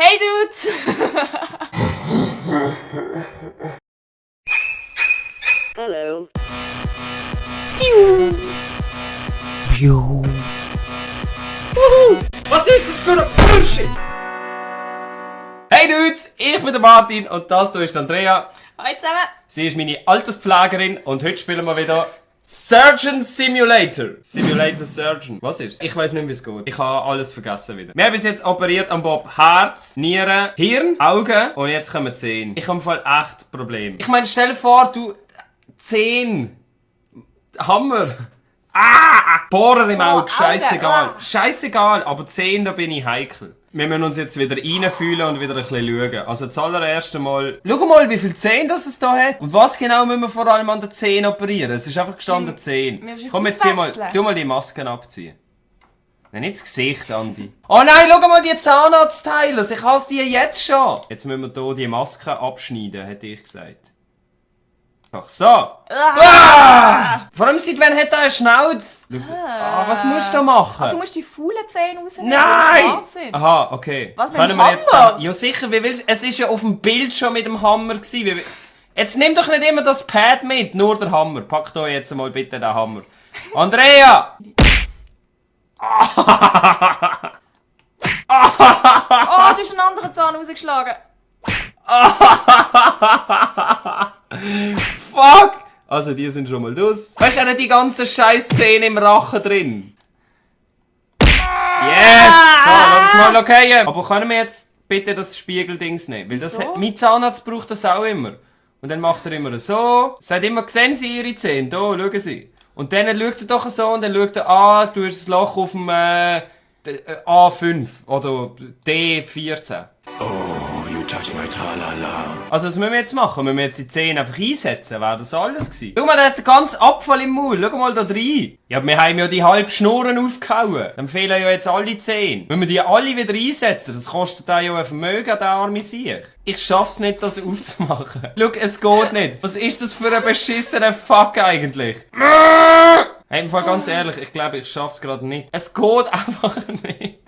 Hey Dudes! Hallo. Was ist das für ein Bullshit? Hey Dudes, ich bin der Martin und das hier ist Andrea. Hallo zusammen! Sie ist meine Alterspflegerin und heute spielen wir wieder Surgeon Simulator. Simulator Surgeon. Was ist? Ich weiß nicht, wie es geht. Ich habe alles vergessen wieder. Wir haben bis jetzt operiert am Bob Herz, Nieren, Hirn, Augen und jetzt kommen Zähne. Ich habe im Fall echt Probleme. Ich meine, stell dir vor, du... Zähne. Hammer. Bohrer im Auge, scheißegal. Scheißegal, aber 10, da bin ich heikel. Wir müssen uns jetzt wieder reinfühlen und wieder ein bisschen schauen. Also das allererste Mal... Schau mal, wie viele Zähne das es da hat. Und was genau müssen wir vor allem an den Zähnen operieren? Es ist einfach gestanden 10. Komm, jetzt zieh mal, tu mal die Masken abziehen. Nein, nicht das Gesicht, Andi. Oh nein, schau mal die Zahnarztteile. Ich hasse die jetzt schon. Jetzt müssen wir hier die Masken abschneiden, hätte ich gesagt. Ach so. Vor allem seit wann hat er eine Schnauze? Was musst du machen? Du musst die faulen Zähne rausnehmen. Nein! Aha, okay. Was, mit Können dem wir jetzt Hammer? Ja sicher, wie willst du? Es ist ja auf dem Bild schon mit dem Hammer gewesen. Jetzt nimm doch nicht immer das Pad mit, nur der Hammer. Pack doch jetzt mal bitte den Hammer. Andrea! Oh, du hast einen anderen Zahn rausgeschlagen. Fuck! Also die sind schon mal dus. Weißt du, auch nicht die ganzen scheiß Zähne im Rachen drin? Yes! So, lass es mal okay. Aber können wir jetzt bitte das Spiegeldings nehmen? Weil das Wieso? mein Zahnarzt braucht das auch immer. Und dann macht er immer so. Sagt immer, sehen Sie Ihre Zähne? Da, schauen Sie. Und dann schaut er doch so und dann schaut er, du hast das Loch auf dem A5 oder D14. Oh, you touch my tralala. Also was müssen wir jetzt machen? Müssen wir jetzt die Zähne einfach einsetzen? Wäre das alles gewesen? Schau mal, der hat den ganzen Abfall im Maul. Schau mal da rein. Ja, wir haben ja die halbe Schnurren aufgehauen. Dann fehlen ja jetzt alle Zähne. Müssen wir die alle wieder einsetzen? Das kostet auch ja ein Vermögen, der arme Sieg. Ich schaff's nicht, das aufzumachen. Schau, es geht nicht. Was ist das für ein beschissener Fuck eigentlich? Hey, im Fall ganz ehrlich, ich glaube, ich schaff's gerade nicht. Es geht einfach nicht.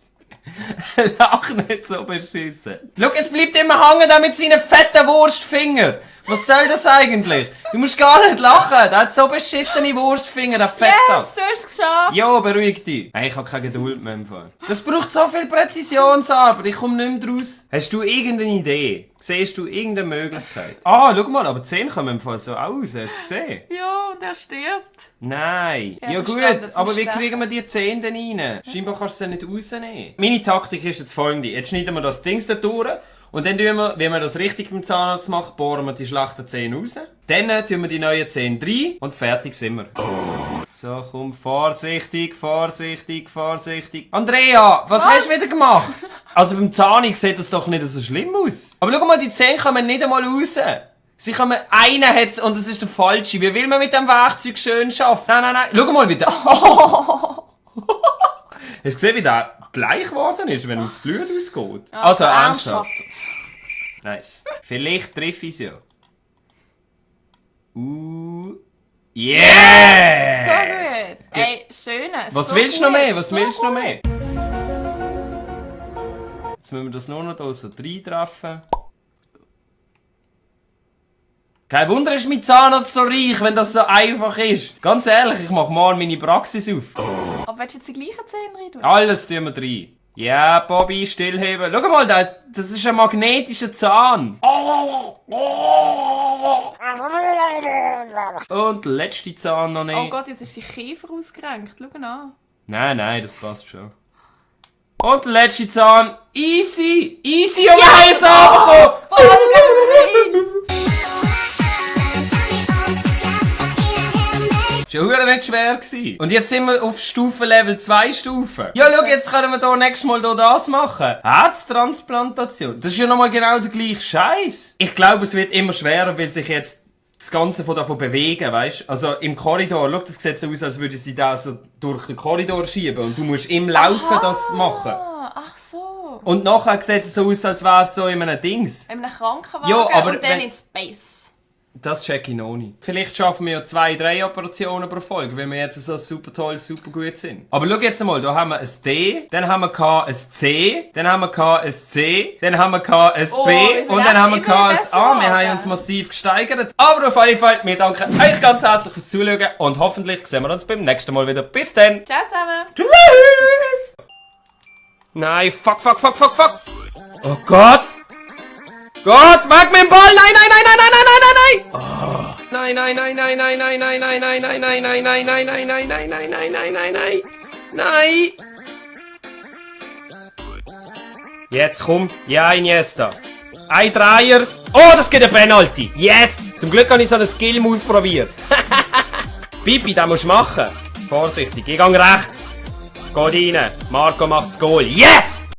Lach nicht so beschissen. Schau, es bleibt immer hängen da mit seinen fetten Wurstfingern. Was soll das eigentlich? Du musst gar nicht lachen. Der hat so beschissene Wurstfinger, der Fettsack. Yes, du hast es geschafft. Ja, beruhig dich. Hey, ich habe keine Geduld mehr im Fall. Das braucht so viel Präzisionsarbeit, ich komme nicht mehr raus. Hast du irgendeine Idee? Siehst du irgendeine Möglichkeit? Schau mal, aber die Zähne kommen im Fall so aus. Hast du es gesehen? Ja, und er stirbt. Nein. Ja gut, verstanden, zum aber wie Sterben. kriegen wir die Zähne denn rein? Scheinbar kannst du sie nicht rausnehmen. Meine Taktik ist jetzt folgende. Jetzt schneiden wir das Ding da durch. Und dann tun wir, wie man das richtig beim Zahnarzt macht, bohren wir die schlechten Zähne raus. Dann tun wir die neuen Zähne rein und fertig sind wir. So, komm, vorsichtig, vorsichtig, vorsichtig. Andrea, was hast du wieder gemacht? Also beim Zahnig sieht das doch nicht so schlimm aus. Aber schau mal, die Zähne kommen nicht einmal raus. Sie kommen, einer hat's und das ist der falsche. Wie will man mit dem Werkzeug schön arbeiten? Nein, nein, nein. Schau mal wieder. Hast du gesehen, wie der bleich geworden ist, wenn ihm das Blut ausgeht? Also ernsthaft. Nice. Vielleicht treffe ich es ja. Yes! So gut. Ey, schön. Was so willst du noch gut, mehr? Was so willst du noch gut. mehr? Jetzt müssen wir das nur noch hier so reintreffen. Kein Wunder ist mein Zahnarzt so reich, wenn das so einfach ist. Ganz ehrlich, ich mache morgen meine Praxis auf. Aber willst du jetzt die gleichen Zähne rein tun? Alles tun wir rein. Ja, Bobby, stillheben. Schau mal, das ist ein magnetischer Zahn. Und der letzte Zahn noch nicht. Oh Gott, jetzt ist sein Kiefer ausgerenkt. Schau ihn an. Nein, das passt schon. Und der letzte Zahn. Easy! Easy, und wir haben es anbekommen! Das war ja nicht schwer gewesen. Und jetzt sind wir auf Stufe Level 2 Stufen. Ja, schau, jetzt können wir hier nächstes Mal hier das machen. Herztransplantation. Das ist ja nochmal genau der gleiche Scheiß. Ich glaube, es wird immer schwerer, weil sich jetzt das Ganze davon bewegen, weißt? Also im Korridor, schau, das sieht so aus, als würde sie da so durch den Korridor schieben und du musst im Laufen das machen. Ach so. Und nachher sieht es so aus, als wäre es so in einem Dings. In einem Krankenwagen Ja, aber und dann wenn- in Space. Das check ich noch nicht. Vielleicht schaffen wir ja 2, 3 Operationen pro Folge, weil wir jetzt so super toll, super gut sind. Aber schau jetzt mal, da haben wir ein D, dann haben wir ein C, dann haben wir ein C, dann haben wir ein B und dann haben wir ein A. Wir haben uns massiv gesteigert. Aber auf jeden Fall, wir danken euch ganz herzlich fürs Zuschauen und hoffentlich sehen wir uns beim nächsten Mal wieder. Bis dann! Ciao zusammen. Tschüss! Nein, fuck. Oh Gott! Gott, weg mit dem Ball! Nein! Oh. Nein! Jetzt komm, ja, Iniesta. Ein Dreier. Oh, das geht ein Penalty. Yes! Zum Glück habe ich so einen Skill-Move probiert. Pipi, den musst du machen. Vorsichtig, ich gehe rechts. Geht rein. Marco macht das Goal. Yes!